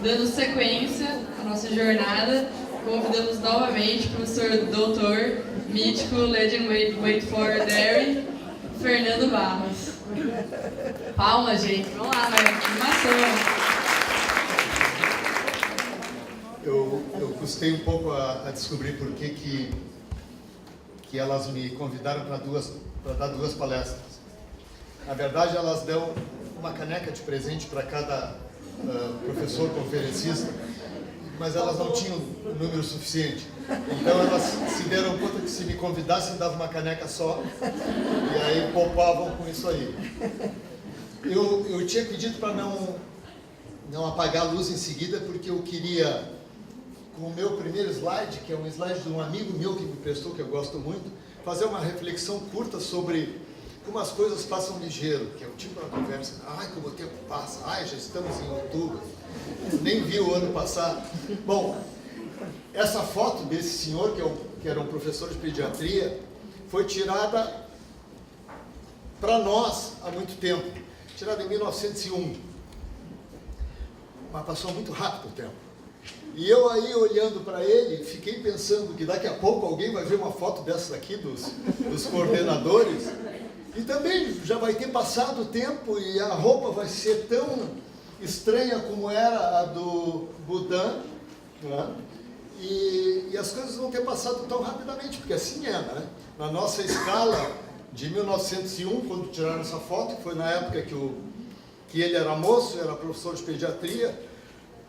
Dando sequência à nossa jornada, convidamos novamente o professor doutor, mítico, legend wait for Derry, Fernando Barros. Palmas, gente. Vamos lá, vai. Animação. Eu custei um pouco a descobrir por que elas me convidaram para dar duas palestras. Na verdade, elas dão uma caneca de presente para cada professor conferencista, mas elas não tinham número suficiente. Então elas se deram conta que se me convidassem, dava uma caneca só, e aí poupavam com isso aí. Eu tinha pedido para não apagar a luz em seguida, porque eu queria, com o meu primeiro slide, que é um slide de um amigo meu que me prestou, que eu gosto muito, fazer uma reflexão curta sobre como as coisas passam ligeiro, que é o tipo de conversa, ai, como o tempo passa, ai, já estamos em outubro, nem vi o ano passar. Bom, essa foto desse senhor, que era um professor de pediatria, foi tirada para nós há muito tempo, tirada em 1901, mas passou muito rápido o tempo. E eu aí, olhando para ele, fiquei pensando que daqui a pouco alguém vai ver uma foto dessa aqui dos coordenadores, e também já vai ter passado o tempo e a roupa vai ser tão estranha como era a do Budan, né? E as coisas vão ter passado tão rapidamente, porque assim é, né? Na nossa escala de 1901, quando tiraram essa foto, que foi na época que ele era moço, era professor de pediatria,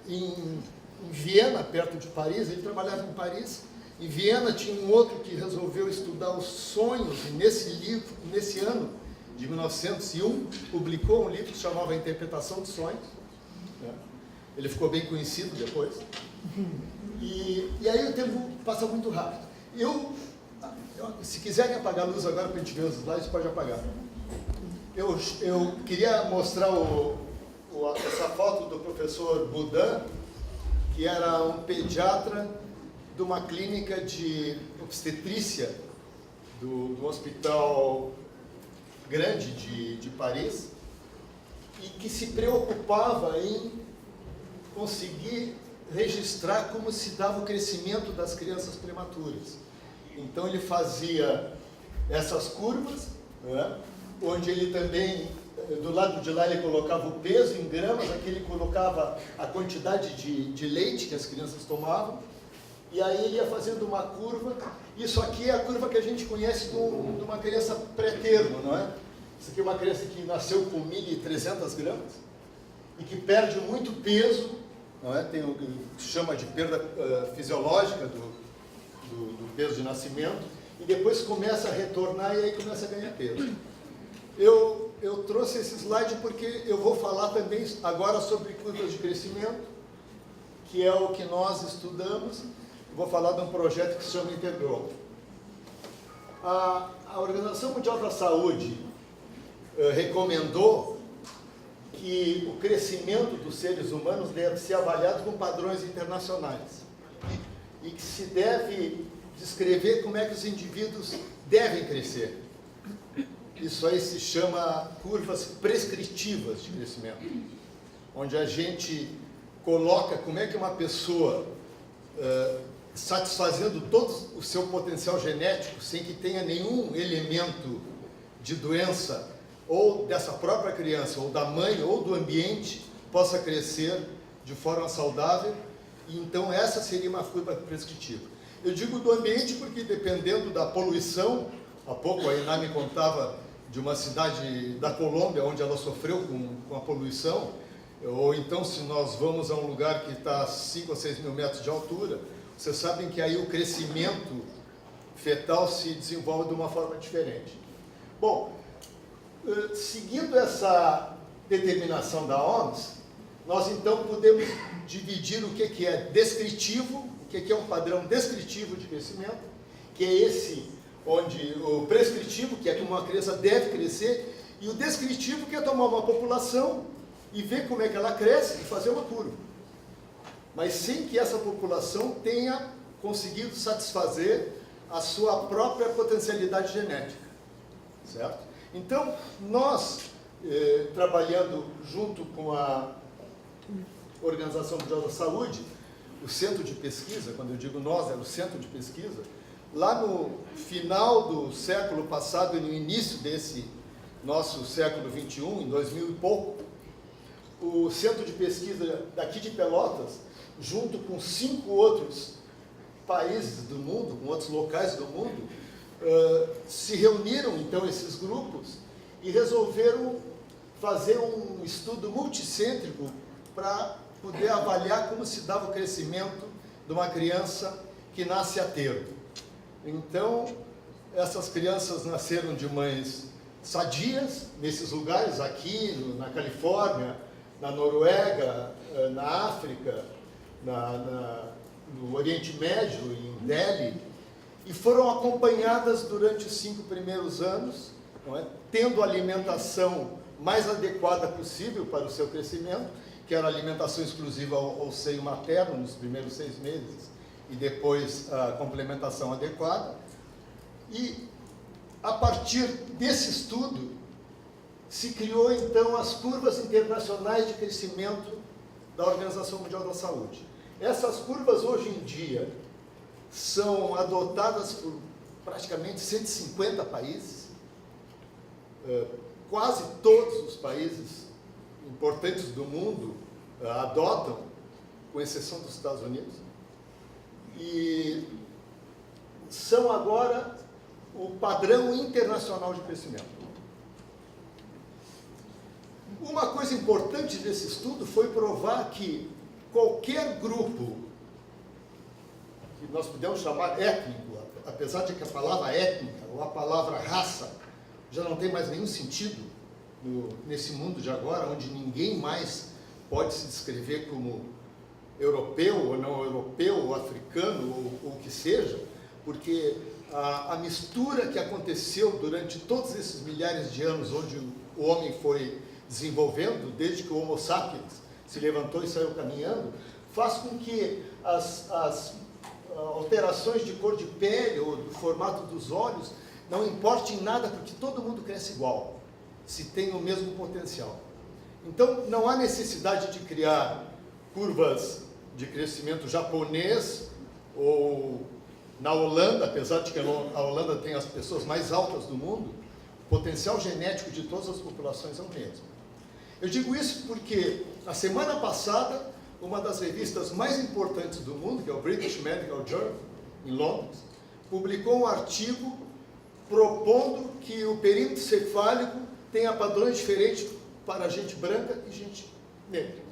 em Viena, perto de Paris, ele trabalhava em Paris. Em Viena tinha um outro que resolveu estudar os sonhos, e nesse ano de 1901, publicou um livro que se chamava A Interpretação dos Sonhos. Ele ficou bem conhecido depois. E aí o tempo passa muito rápido. Se quiserem apagar a luz agora para a gente ver os slides, pode apagar. Eu queria mostrar essa foto do professor Budan, que era um pediatra de uma clínica de obstetrícia do hospital grande de Paris, e que se preocupava em conseguir registrar como se dava o crescimento das crianças prematuras. Então ele fazia essas curvas, né, onde ele também, do lado de lá ele colocava o peso em gramas, aqui ele colocava a quantidade de leite que as crianças tomavam, e aí ele ia fazendo uma curva. Isso aqui é a curva que a gente conhece de uma criança pré-termo, não é? Isso aqui é uma criança que nasceu com 1.300 gramas e que perde muito peso, não é? Tem o que chama de perda fisiológica do peso de nascimento, e depois começa a retornar e aí começa a ganhar peso. Eu trouxe esse slide porque eu vou falar também agora sobre curvas de crescimento, que é o que nós estudamos. Eu vou falar de um projeto que se chama Intergrowth. A Organização Mundial da Saúde recomendou que o crescimento dos seres humanos deve ser avaliado com padrões internacionais e que se deve descrever como é que os indivíduos devem crescer. Isso aí se chama curvas prescritivas de crescimento, onde a gente coloca como é que uma pessoa, satisfazendo todo o seu potencial genético, sem que tenha nenhum elemento de doença, ou dessa própria criança, ou da mãe, ou do ambiente, possa crescer de forma saudável. E então essa seria uma curva prescritiva. Eu digo do ambiente porque, dependendo da poluição, há pouco a Iná me contava de uma cidade da Colômbia onde ela sofreu com a poluição, ou então se nós vamos a um lugar que está a 5 ou 6 mil metros de altura, vocês sabem que aí o crescimento fetal se desenvolve de uma forma diferente. Bom, seguindo essa determinação da OMS, nós então podemos dividir o que é descritivo, o que é um padrão descritivo de crescimento, que é esse onde o prescritivo, que é que uma criança deve crescer, e o descritivo, que é tomar uma população e ver como é que ela cresce e fazer uma curva. Mas sem que essa população tenha conseguido satisfazer a sua própria potencialidade genética, certo? Então, nós, trabalhando junto com a Organização Mundial da Saúde, o centro de pesquisa, quando eu digo nós, era o centro de pesquisa, lá no final do século passado e no início desse nosso século XXI, em 2000 e pouco, o centro de pesquisa daqui de Pelotas, junto com 5 outros países do mundo, com outros locais do mundo, se reuniram, então, esses grupos e resolveram fazer um estudo multicêntrico para poder avaliar como se dava o crescimento de uma criança que nasce a termo. Então, essas crianças nasceram de mães sadias, nesses lugares, aqui na Califórnia, na Noruega, na África, no Oriente Médio, em Delhi, e foram acompanhadas durante os 5 primeiros anos, não é? Tendo a alimentação mais adequada possível para o seu crescimento, que era a alimentação exclusiva ao seio materno nos primeiros 6 meses, e depois a complementação adequada. E, a partir desse estudo, se criou, então, as curvas internacionais de crescimento da Organização Mundial da Saúde. Essas curvas, hoje em dia, são adotadas por praticamente 150 países. Quase todos os países importantes do mundo adotam, com exceção dos Estados Unidos. E são agora o padrão internacional de crescimento. Uma coisa importante desse estudo foi provar que qualquer grupo, que nós podemos chamar étnico, apesar de que a palavra étnica ou a palavra raça já não tem mais nenhum sentido nesse mundo de agora, onde ninguém mais pode se descrever como europeu ou não europeu, ou africano, ou o que seja, porque a mistura que aconteceu durante todos esses milhares de anos, onde o homem foi desenvolvendo, desde que o Homo sapiens se levantou e saiu caminhando, faz com que as alterações de cor de pele ou do formato dos olhos não importem nada, porque todo mundo cresce igual, se tem o mesmo potencial. Então, não há necessidade de criar curvas de crescimento japonês ou na Holanda, apesar de que a Holanda tem as pessoas mais altas do mundo, o potencial genético de todas as populações é o mesmo. Eu digo isso porque, na semana passada, uma das revistas mais importantes do mundo, que é o British Medical Journal, em Londres, publicou um artigo propondo que o perímetro cefálico tenha padrões diferentes para gente branca e gente negra.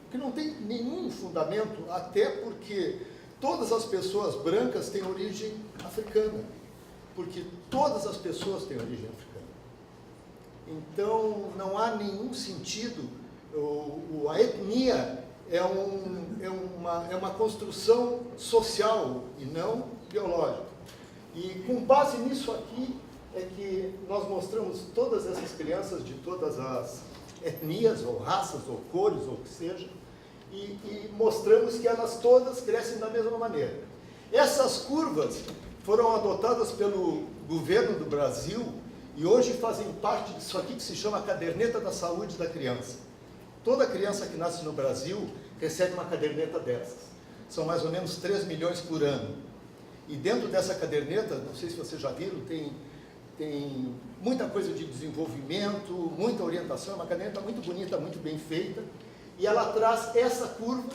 O que não tem nenhum fundamento, até porque todas as pessoas brancas têm origem africana, porque todas as pessoas têm origem africana. Então, não há nenhum sentido, a etnia é uma construção social e não biológica. E com base nisso aqui, é que nós mostramos todas essas crianças de todas as etnias, ou raças, ou cores, ou o que seja, e mostramos que elas todas crescem da mesma maneira. Essas curvas foram adotadas pelo governo do Brasil e hoje fazem parte disso aqui que se chama Caderneta da Saúde da Criança. Toda criança que nasce no Brasil recebe uma caderneta dessas. São mais ou menos 3 milhões por ano. E dentro dessa caderneta, não sei se vocês já viram, tem muita coisa de desenvolvimento, muita orientação, é uma caderneta muito bonita, muito bem feita, e ela traz essa curva.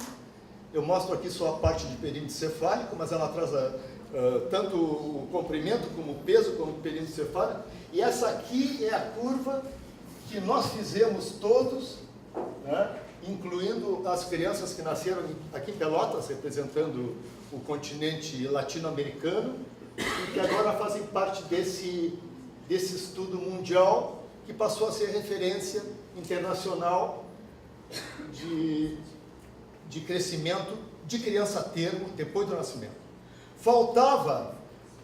Eu mostro aqui só a parte de perímetro cefálico, mas ela traz tanto o comprimento, como o peso, como o perímetro cefálico, e essa aqui é a curva que nós fizemos todos, né, incluindo as crianças que nasceram aqui em Pelotas, representando o continente latino-americano, e que agora fazem parte desse estudo mundial, que passou a ser referência internacional de crescimento de criança a termo depois do nascimento. Faltava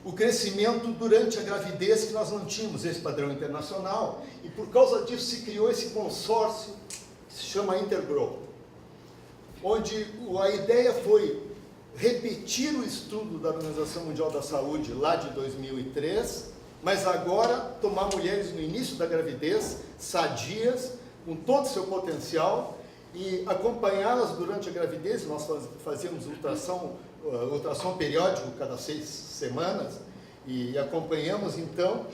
o crescimento durante a gravidez, que nós não tínhamos esse padrão internacional, e por causa disso se criou esse consórcio que se chama Intergrow, onde a ideia foi repetir o estudo da Organização Mundial da Saúde lá de 2003, mas agora tomar mulheres no início da gravidez, sadias, com todo o seu potencial, e acompanhá-las durante a gravidez. Nós fazíamos ultrassom periódico cada 6 semanas, e acompanhamos então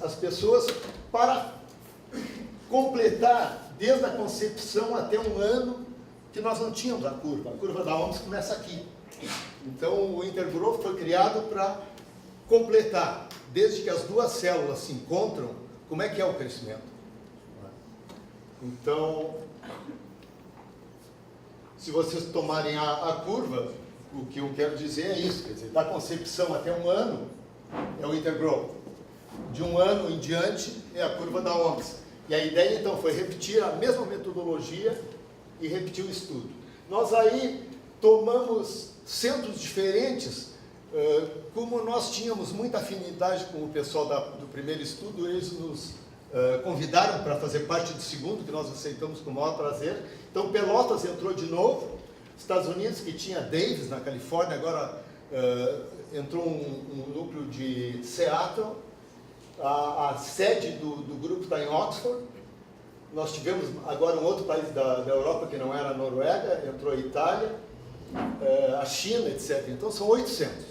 as pessoas para completar desde a concepção até um ano que nós não tínhamos a curva da OMS começa aqui. Então o Intergrowth foi criado para completar, desde que as duas células se encontram, como é que é o crescimento. Então, se vocês tomarem a curva, o que eu quero dizer é isso, quer dizer, da concepção até um ano é o Intergrowth. De um ano em diante é a curva da OMS. E a ideia então foi repetir a mesma metodologia e repetir o estudo. Nós aí tomamos centros diferentes, como nós tínhamos muita afinidade com o pessoal do primeiro estudo, eles nos convidaram para fazer parte do segundo, que nós aceitamos com o maior prazer. Então Pelotas entrou de novo, Estados Unidos, que tinha Davis na Califórnia, agora entrou um núcleo de Seattle, a sede do grupo está em Oxford. Nós tivemos agora um outro país da Europa que não era a Noruega, entrou a Itália, a China, etc. Então são 800,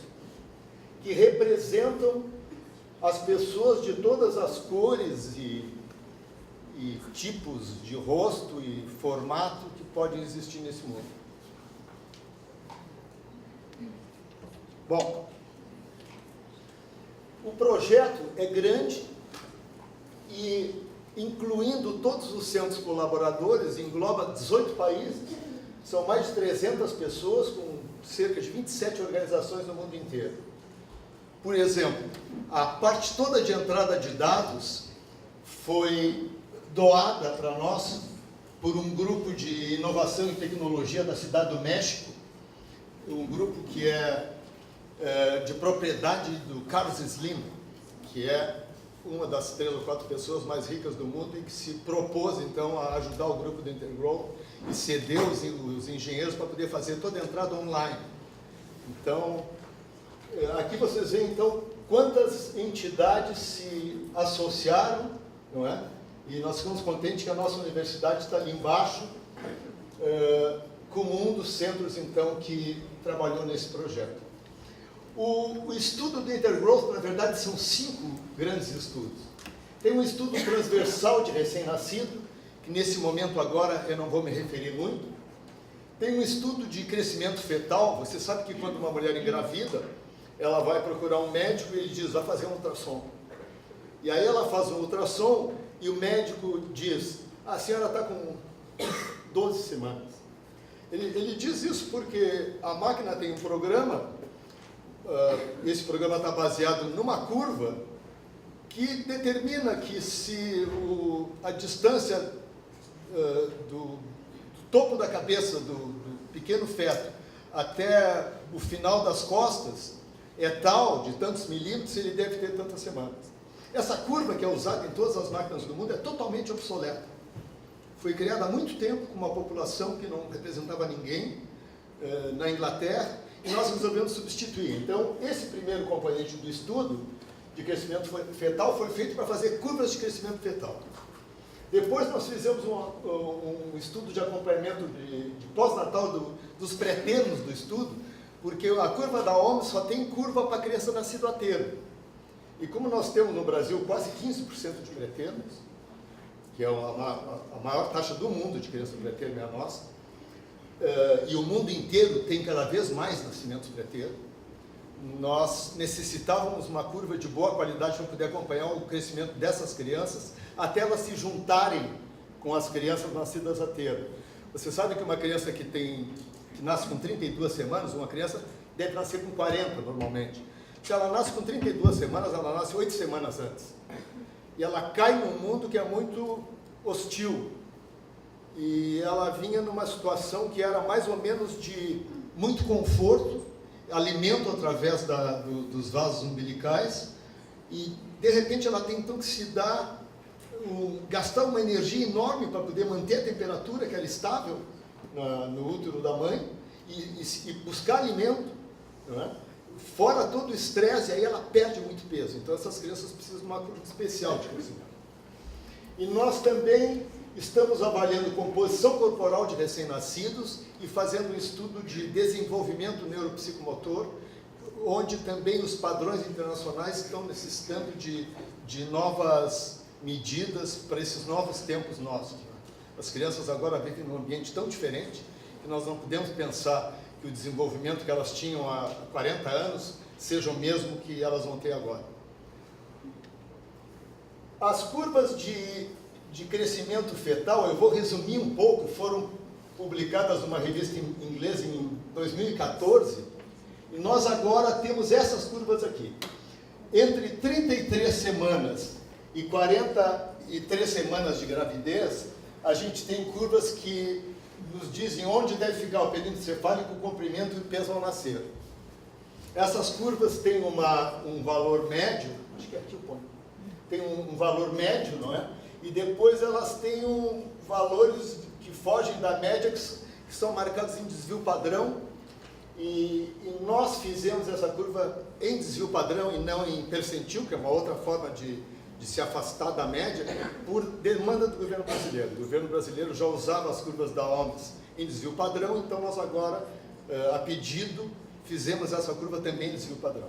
que representam as pessoas de todas as cores e tipos de rosto e formato que podem existir nesse mundo. Bom, o projeto é grande e, incluindo todos os centros colaboradores, engloba 18 países, são mais de 300 pessoas com cerca de 27 organizações no mundo inteiro. Por exemplo, a parte toda de entrada de dados foi doada para nós por um grupo de inovação e tecnologia da Cidade do México, um grupo que é de propriedade do Carlos Slim, que é uma das 3 ou 4 pessoas mais ricas do mundo e que se propôs então a ajudar o grupo do Intergrowth e cedeu os engenheiros para poder fazer toda a entrada online. Então, aqui vocês veem então quantas entidades se associaram, não é? E nós ficamos contentes que a nossa universidade está ali embaixo, como um dos centros então que trabalhou nesse projeto. O estudo do Intergrowth, na verdade, são 5 grandes estudos. Tem um estudo transversal de recém-nascido, que nesse momento agora eu não vou me referir muito. Tem um estudo de crescimento fetal. Você sabe que quando uma mulher engravida, ela vai procurar um médico e ele diz, vai fazer um ultrassom. E aí ela faz um ultrassom e o médico diz, a senhora está com 12 semanas. Ele diz isso porque a máquina tem um programa, esse programa está baseado numa curva que determina que se a distância do topo da cabeça do pequeno feto até o final das costas é tal, de tantos milímetros, ele deve ter tantas semanas. Essa curva, que é usada em todas as máquinas do mundo, é totalmente obsoleta. Foi criada há muito tempo com uma população que não representava ninguém na Inglaterra, e nós resolvemos substituir. Então, esse primeiro componente do estudo de crescimento fetal foi feito para fazer curvas de crescimento fetal. Depois nós fizemos um estudo de acompanhamento de pós-natal dos pré-termos do estudo, porque a curva da OMS só tem curva para criança nascida a termo. E como nós temos no Brasil quase 15% de pré-termos, que é a maior taxa do mundo de criança pré-termo é a nossa, e o mundo inteiro tem cada vez mais nascimentos pré-termo, nós necessitávamos uma curva de boa qualidade para poder acompanhar o crescimento dessas crianças até elas se juntarem com as crianças nascidas a termo. Você sabe que uma criança que nasce com 32 semanas, uma criança deve nascer com 40 normalmente. Se ela nasce com 32 semanas, ela nasce 8 semanas antes. E ela cai num mundo que é muito hostil. E ela vinha numa situação que era mais ou menos de muito conforto, alimento através dos vasos umbilicais, e de repente ela tem então que gastar uma energia enorme para poder manter a temperatura, que era estável no útero da mãe, e buscar alimento, não é? Fora todo o estresse, aí ela perde muito peso. Então essas crianças precisam de uma curva especial de crescimento. E nós também estamos avaliando composição corporal de recém-nascidos e fazendo um estudo de desenvolvimento neuropsicomotor, onde também os padrões internacionais estão necessitando de novas medidas para esses novos tempos nossos. As crianças agora vivem num ambiente tão diferente que nós não podemos pensar que o desenvolvimento que elas tinham há 40 anos seja o mesmo que elas vão ter agora. As curvas de crescimento fetal, eu vou resumir um pouco, foram publicadas numa revista inglesa em 2014, e nós agora temos essas curvas aqui. Entre 33 semanas e 43 semanas de gravidez, a gente tem curvas que nos dizem onde deve ficar o perímetro cefálico, o comprimento e o peso ao nascer. Essas curvas têm um valor médio, acho que aqui eu ponho, tem um valor médio, não é? E depois elas têm valores que fogem da média, que são marcados em desvio padrão, e nós fizemos essa curva em desvio padrão e não em percentil, que é uma outra forma de se afastar da média, por demanda do governo brasileiro. O governo brasileiro já usava as curvas da OMS em desvio padrão, então nós agora, a pedido, fizemos essa curva também em desvio padrão.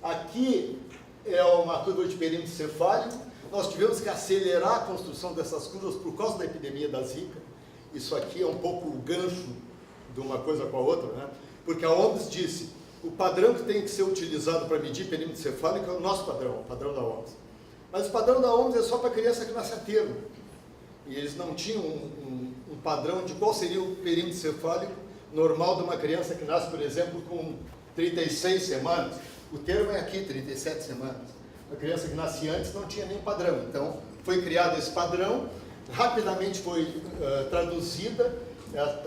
Aqui é uma curva de perímetro cefálico. Nós tivemos que acelerar a construção dessas curvas por causa da epidemia da Zika. Isso aqui é um pouco o gancho de uma coisa com a outra, né? Porque a OMS disse, o padrão que tem que ser utilizado para medir perímetro cefálico é o nosso padrão, o padrão da OMS. Mas o padrão da OMS é só para criança que nasce a termo. E eles não tinham um padrão de qual seria o perímetro cefálico normal de uma criança que nasce, por exemplo, com 36 semanas. O termo é aqui, 37 semanas. A criança que nasce antes não tinha nenhum padrão. Então, foi criado esse padrão, rapidamente foi traduzida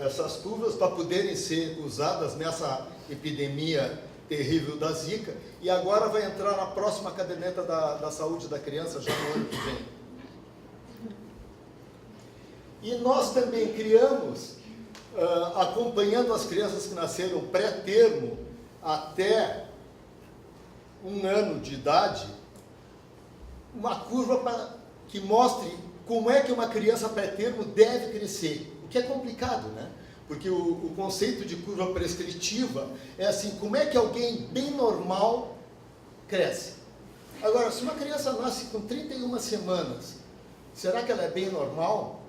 essas curvas para poderem ser usadas nessa epidemia terrível da Zika, e agora vai entrar na próxima caderneta da saúde da criança, já no ano que vem. E nós também criamos, acompanhando as crianças que nasceram pré-termo até 1 ano de idade, uma curva que mostre como é que uma criança pré-termo deve crescer. O que é complicado, né? Porque o conceito de curva prescritiva é assim, como é que alguém bem normal cresce? Agora, se uma criança nasce com 31 semanas, será que ela é bem normal?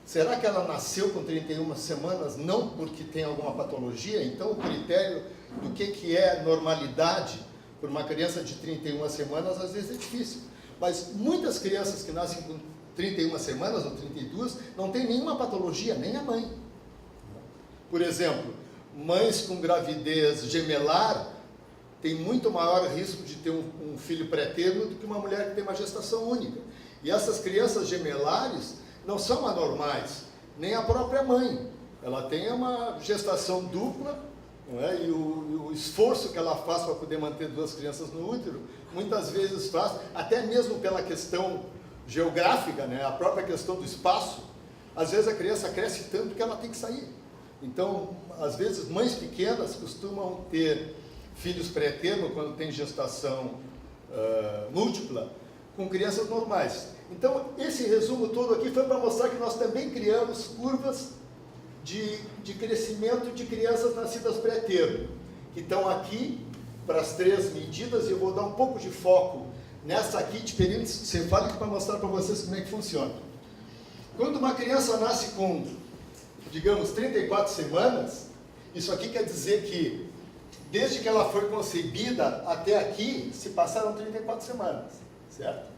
Será que ela nasceu com 31 semanas não porque tem alguma patologia? Então, o critério do que é normalidade para uma criança de 31 semanas, às vezes é difícil. Mas muitas crianças que nascem com 31 semanas ou 32 não tem nenhuma patologia, nem a mãe. Por exemplo, mães com gravidez gemelar têm muito maior risco de ter um filho pré-termo do que uma mulher que tem uma gestação única. E essas crianças gemelares não são anormais, nem a própria mãe. Ela tem uma gestação dupla, não é? E o esforço que ela faz para poder manter 2 crianças no útero, muitas vezes faz, até mesmo pela questão geográfica, né? A própria questão do espaço, às vezes a criança cresce tanto que ela tem que sair. Então, às vezes, mães pequenas costumam ter filhos pré-termo quando tem gestação múltipla, com crianças normais. Então, esse resumo todo aqui foi para mostrar que nós também criamos curvas de crescimento de crianças nascidas pré-termo, que estão aqui para as 3 medidas, e eu vou dar um pouco de foco nessa aqui de perímetro cefálico para mostrar para vocês como é que funciona. Quando uma criança nasce com, digamos, 34 semanas, isso aqui quer dizer que, desde que ela foi concebida até aqui, se passaram 34 semanas, certo?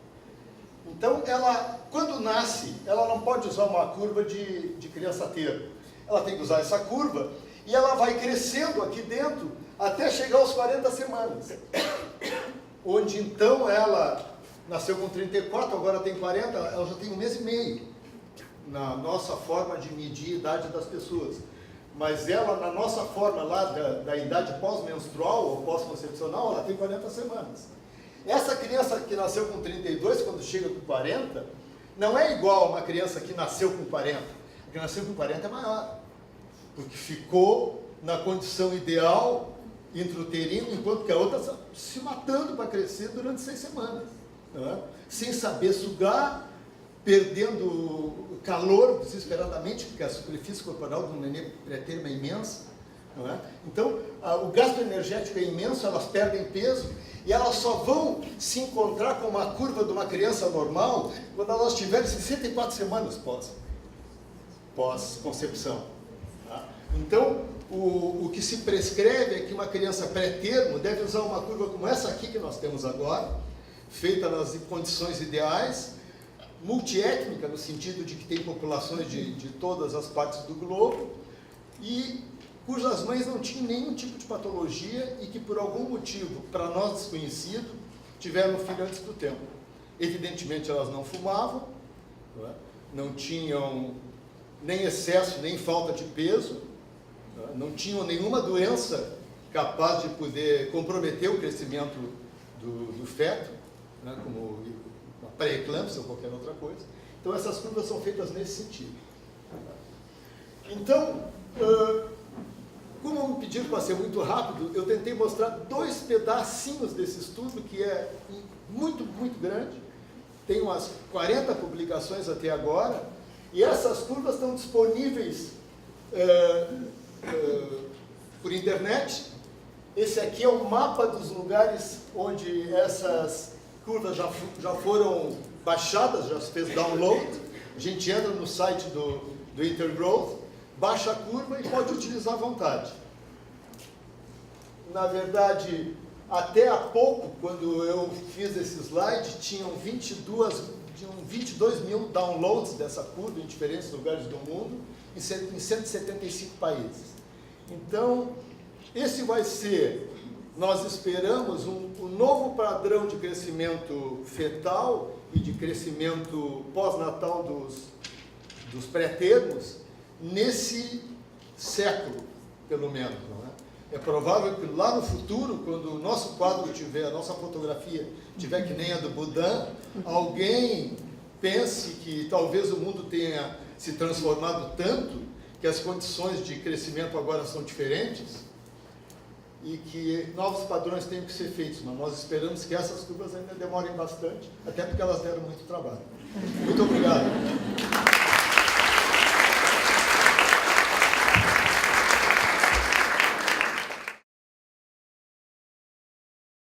Então, ela, quando nasce, ela não pode usar uma curva de criança termo. Ela tem que usar essa curva e ela vai crescendo aqui dentro até chegar aos 40 semanas. Onde, então, ela nasceu com 34, agora tem 40, ela já tem 1 mês e meio na nossa forma de medir a idade das pessoas. Mas ela, na nossa forma lá da idade pós-menstrual ou pós-concepcional, ela tem 40 semanas. Essa criança que nasceu com 32, quando chega com 40, não é igual a uma criança que nasceu com 40. A que nasceu com 40 é maior, porque ficou na condição ideal intrauterina, enquanto que a outra está se matando para crescer durante 6 semanas, né? Sem saber sugar, perdendo calor desesperadamente, porque a superfície corporal do nenê pré-termo é imensa, não é? Então, o gasto energético é imenso, elas perdem peso, e elas só vão se encontrar com uma curva de uma criança normal quando elas tiverem 64 semanas pós-concepção. Tá? Então, o que se prescreve é que uma criança pré-termo deve usar uma curva como essa aqui que nós temos agora, feita nas condições ideais, multiétnica, no sentido de que tem populações de todas as partes do globo, e cujas mães não tinham nenhum tipo de patologia e que, por algum motivo, para nós desconhecido, tiveram filho antes do tempo. Evidentemente, elas não fumavam, não tinham nem excesso, nem falta de peso, não tinham nenhuma doença capaz de poder comprometer o crescimento do feto, como a pré-eclâmpsia ou qualquer outra coisa. Então, essas curvas são feitas nesse sentido. Então, como me pediram para ser muito rápido, eu tentei mostrar 2 pedacinhos desse estudo, que é muito, muito grande. Tem umas 40 publicações até agora, e essas curvas estão disponíveis por internet. Esse aqui é o mapa dos lugares onde essas curvas já foram baixadas, já se fez download. A gente entra no site do Intergrowth, baixa a curva e pode utilizar à vontade. Na verdade, até há pouco, quando eu fiz esse slide, tinham 22 mil downloads dessa curva em diferentes lugares do mundo, em 175 países. Então, esse vai ser, nós esperamos, um novo padrão de crescimento fetal e de crescimento pós-natal dos pré-termos nesse século, pelo menos. Não é? É provável que lá no futuro, quando o nosso quadro tiver, a nossa fotografia tiver que nem a do Budan, alguém pense que talvez o mundo tenha se transformado tanto que as condições de crescimento agora são diferentes e que novos padrões tenham que ser feitos, mas nós esperamos que essas curvas ainda demorem bastante, até porque elas deram muito trabalho. Muito obrigado.